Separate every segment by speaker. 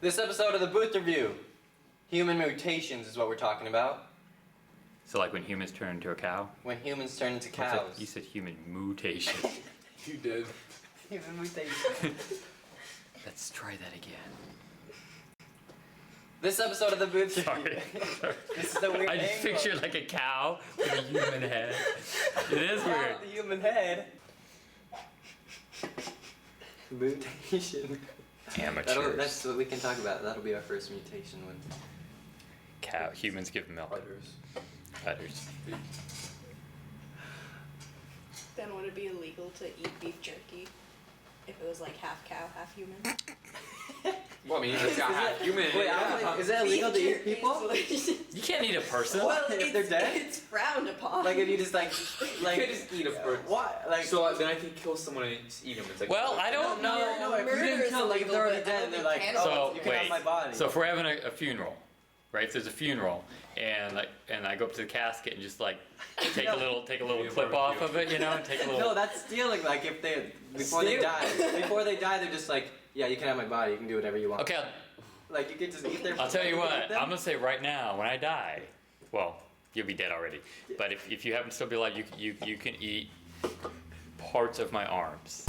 Speaker 1: This episode of the Booth Review, human mutations is what we're talking about.
Speaker 2: So like when humans turn into a cow?
Speaker 1: When humans turn into cows.
Speaker 2: You said human mutation.
Speaker 3: You did.
Speaker 1: Human mutation.
Speaker 2: Let's try that again.
Speaker 1: This episode of the Booth Review.
Speaker 2: Sorry.
Speaker 1: This is the weird
Speaker 2: I just
Speaker 1: angle.
Speaker 2: pictured like a cow with a human head. It is weird.
Speaker 1: The human head. Mutation.
Speaker 2: Amateurs.
Speaker 1: That's what we can talk about. That'll be our first mutation one.
Speaker 2: Cow. Humans give milk. Udders.
Speaker 4: Then would it be illegal to eat beef jerky if it was like half cow, half human?
Speaker 3: Well, I mean, it's got half human.
Speaker 1: Wait, is it illegal to eat people?
Speaker 2: You can't eat a person.
Speaker 1: What? If they're dead?
Speaker 4: It's frowned upon.
Speaker 1: Like if you just
Speaker 3: You could just eat a person.
Speaker 1: What? Like
Speaker 3: So then I can kill someone and just eat them. It's like,
Speaker 2: Well, I don't know.
Speaker 1: No, if you
Speaker 4: Murder
Speaker 1: didn't
Speaker 4: is
Speaker 1: kill, like if they're already
Speaker 4: illegal,
Speaker 1: dead,
Speaker 4: but
Speaker 1: they're like,
Speaker 4: cannibal.
Speaker 1: oh,
Speaker 2: So
Speaker 1: you can have my body.
Speaker 2: So if we're having a funeral, right? If there's a funeral, and I go up to the casket and just like take a little clip off of it, you know, and take a little.
Speaker 1: No, that's stealing. Like if before they die, they're just like, yeah, you can have my body. You can do whatever you want.
Speaker 2: Okay,
Speaker 1: Like you can just eat their.
Speaker 2: I'll tell you what.
Speaker 1: eat them.
Speaker 2: I'm gonna say right now, when I die, well, you'll be dead already. But if you happen to still be alive, you can eat parts of my arms.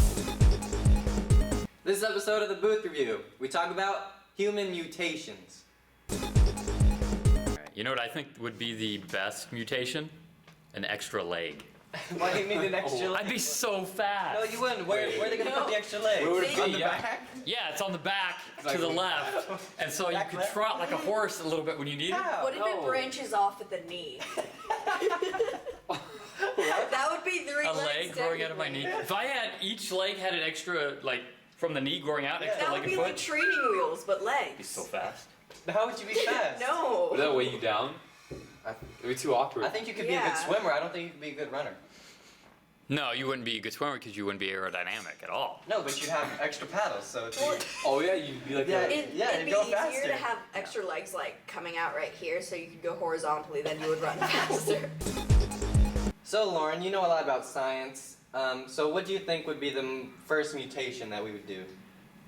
Speaker 1: This episode of the Booth Review, we talk about human mutations.
Speaker 2: You know what I think would be the best mutation? An extra leg.
Speaker 1: Why do you need an extra leg?
Speaker 2: I'd be so fast.
Speaker 1: No, you wouldn't. Where are they gonna put the extra leg?
Speaker 3: Where would it
Speaker 1: On
Speaker 3: be?
Speaker 1: the
Speaker 3: Yeah.
Speaker 1: back?
Speaker 2: Yeah, it's on the back to
Speaker 3: Like-
Speaker 2: the left, and so you
Speaker 1: Back
Speaker 2: could
Speaker 1: left?
Speaker 2: trot like a horse a little bit when you need it.
Speaker 1: How?
Speaker 4: What if it branches off at the knee? That would be three
Speaker 2: A
Speaker 4: legs
Speaker 2: leg growing out of my knee.
Speaker 4: technically.
Speaker 2: If I had each leg had an extra like from the knee growing out, extra
Speaker 4: That
Speaker 2: leg
Speaker 4: would
Speaker 2: and
Speaker 4: be like
Speaker 2: foot.
Speaker 4: training wheels, but legs.
Speaker 2: Be so fast.
Speaker 1: How would you be fast?
Speaker 3: Would
Speaker 4: No.
Speaker 3: that weigh you down? It'd be too awkward.
Speaker 1: I think you could be a good
Speaker 4: Yeah.
Speaker 1: swimmer. I don't think you could be a good runner.
Speaker 2: No, you wouldn't be a good swimmer because you wouldn't be aerodynamic at all.
Speaker 1: No, but you'd have extra paddles, so it'd be.
Speaker 3: Oh yeah, you'd be like
Speaker 1: Yeah.
Speaker 3: that.
Speaker 1: Yeah,
Speaker 4: It'd
Speaker 1: it'd
Speaker 4: be
Speaker 1: go
Speaker 4: easier
Speaker 1: faster.
Speaker 4: to have extra legs like coming out right here so you could go horizontally, then you would run faster.
Speaker 1: So Lauren, you know a lot about science. So what do you think would be the first mutation that we would do?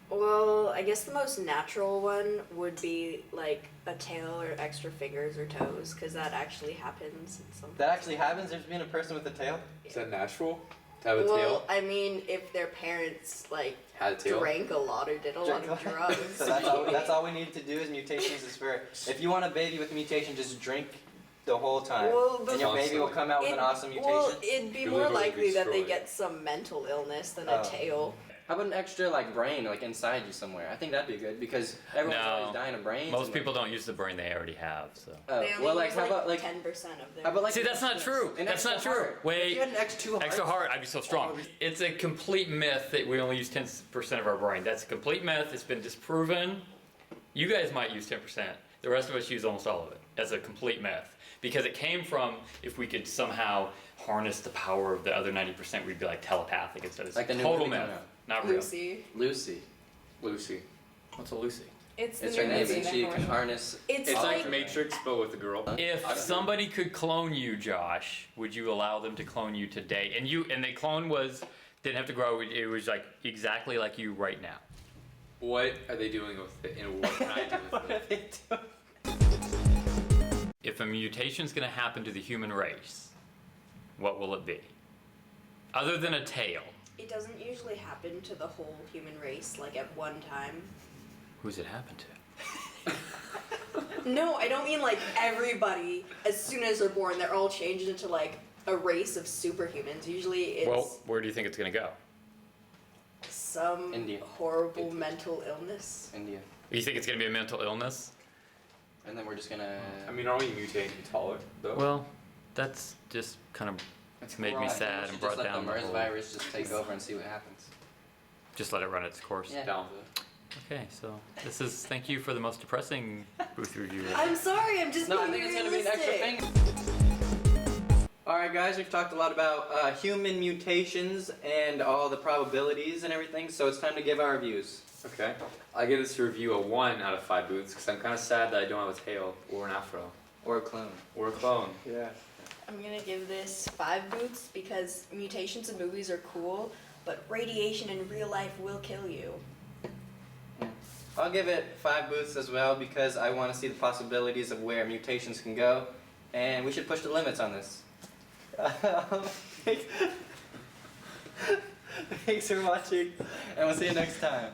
Speaker 4: Well, I guess the most natural one would be like a tail or extra fingers or toes, because that actually happens in some.
Speaker 1: That actually happens? There's been a person with a tail?
Speaker 3: Is that natural? To have a
Speaker 4: Well,
Speaker 3: tail?
Speaker 4: I mean, if their parents like
Speaker 3: Had a tail?
Speaker 4: drank a lot or did a lot of drugs.
Speaker 1: So that's all we need to do is mutations is for, if you want a baby with a mutation, just drink the whole time.
Speaker 4: Well, but-
Speaker 1: and your baby will come out with an awesome mutation.
Speaker 4: Well, it'd be
Speaker 3: You're
Speaker 4: more
Speaker 3: literally
Speaker 4: likely that they
Speaker 3: destroyed.
Speaker 4: get some mental illness than
Speaker 1: Oh.
Speaker 4: a tail.
Speaker 1: How about an extra like brain like inside you somewhere? I think that'd be good because everyone's
Speaker 2: No.
Speaker 1: always dying of brains.
Speaker 2: Most
Speaker 1: and,
Speaker 2: people don't use the brain they already have. So.
Speaker 1: Oh,
Speaker 4: They only
Speaker 1: well, like
Speaker 4: use
Speaker 1: how about like
Speaker 4: 10% of their.
Speaker 1: how about like
Speaker 2: See, that's not true.
Speaker 1: an
Speaker 2: That's
Speaker 1: extra
Speaker 2: not true.
Speaker 1: heart?
Speaker 2: Wait.
Speaker 1: If you had an extra heart.
Speaker 2: Extra heart, I'd be so strong. It's a complete myth that we only use 10% of our brain. That's a complete myth. It's been disproven. You guys might use 10%. The rest of us use almost all of it as a complete myth. Because it came from if we could somehow harness the power of the other 90%, we'd be like telepathic instead of
Speaker 1: Like the new
Speaker 2: total
Speaker 1: movie
Speaker 2: myth.
Speaker 1: coming out.
Speaker 2: Not real.
Speaker 4: Lucy.
Speaker 1: Lucy.
Speaker 3: Lucy.
Speaker 2: What's a Lucy?
Speaker 4: It's
Speaker 1: It's
Speaker 4: the
Speaker 1: her
Speaker 4: new
Speaker 1: name
Speaker 4: movie
Speaker 1: and
Speaker 4: that
Speaker 1: she
Speaker 4: we're
Speaker 1: can
Speaker 4: watching.
Speaker 1: harness.
Speaker 4: It's
Speaker 3: It's
Speaker 4: like
Speaker 3: like Matrix, but with a girl.
Speaker 2: If somebody could clone you, Josh, would you allow them to clone you today? And the clone didn't have to grow. It was like exactly like you right now.
Speaker 3: What are they doing with it? And what can I do with
Speaker 1: What are
Speaker 3: it?
Speaker 1: they doing?
Speaker 2: If a mutation's going to happen to the human race, what will it be? Other than a tail.
Speaker 4: It doesn't usually happen to the whole human race like at one time.
Speaker 2: Who's it happen to?
Speaker 4: No, I don't mean like everybody. As soon as they're born, they're all changed into like a race of superhumans. Usually, it's
Speaker 2: Well, where do you think it's going to go?
Speaker 4: some
Speaker 1: India.
Speaker 4: horrible mental illness.
Speaker 1: India.
Speaker 2: You think it's going to be a mental illness?
Speaker 1: And then we're just gonna.
Speaker 3: I mean, are we mutating taller, though?
Speaker 2: Well, that's just kind of made me
Speaker 1: I think
Speaker 2: sad
Speaker 1: we
Speaker 2: and
Speaker 1: should
Speaker 2: brought
Speaker 1: just let
Speaker 2: down
Speaker 1: the
Speaker 2: the
Speaker 1: MERS
Speaker 2: whole.
Speaker 1: virus just take over and see what happens.
Speaker 2: Just let it run its course.
Speaker 1: Yeah.
Speaker 3: Down
Speaker 2: Okay, so thank you for the most depressing booth review.
Speaker 4: I'm sorry, I'm just
Speaker 1: No, I
Speaker 4: being
Speaker 1: think it's gonna be an extra
Speaker 4: realistic.
Speaker 1: thing. Alright guys, we've talked a lot about human mutations and all the probabilities and everything, so it's time to give our reviews.
Speaker 3: Okay. I give this review a 1 out of 5 boots because I'm kind of sad that I don't have a tail or an afro
Speaker 1: Or a clone.
Speaker 3: or a clone.
Speaker 1: Yeah.
Speaker 4: I'm gonna give this 5 boots because mutations in movies are cool, but radiation in real life will kill you.
Speaker 1: I'll give it 5 booths as well because I want to see the possibilities of where mutations can go, and we should push the limits on this. Thanks for watching, and we'll see you next time.